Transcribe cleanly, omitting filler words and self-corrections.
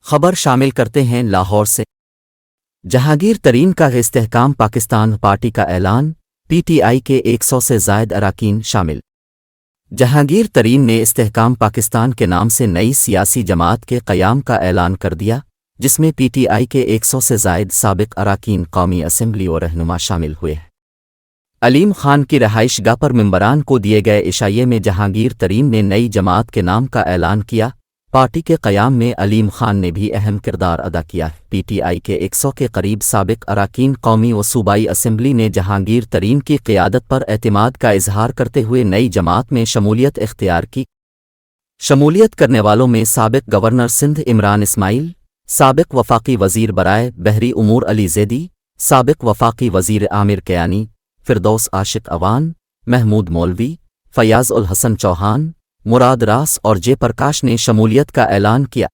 خبر شامل کرتے ہیں لاہور سے۔ جہانگیر ترین کا استحکام پاکستان پارٹی کا اعلان، پی ٹی آئی کے 100 سے زائد اراکین شامل۔ جہانگیر ترین نے استحکام پاکستان کے نام سے نئی سیاسی جماعت کے قیام کا اعلان کر دیا، جس میں پی ٹی آئی کے 100 سے زائد سابق اراکین قومی اسمبلی اور رہنما شامل ہوئے ہیں۔ علیم خان کی رہائش گاہ پر ممبران کو دیے گئے عشائیے میں جہانگیر ترین نے نئی جماعت کے نام کا اعلان کیا۔ پارٹی کے قیام میں علیم خان نے بھی اہم کردار ادا کیا ہے۔ پی ٹی آئی کے 100 کے قریب سابق اراکین قومی و صوبائی اسمبلی نے جہانگیر ترین کی قیادت پر اعتماد کا اظہار کرتے ہوئے نئی جماعت میں شمولیت اختیار کی۔ شمولیت کرنے والوں میں سابق گورنر سندھ عمران اسماعیل، سابق وفاقی وزیر برائے بحری امور علی زیدی، سابق وفاقی وزیر عامر کیانی، فردوس عاشق اوان، محمود مولوی، فیاض الحسن چوہان، مراد راس اور جے پرکاش نے شمولیت کا اعلان کیا۔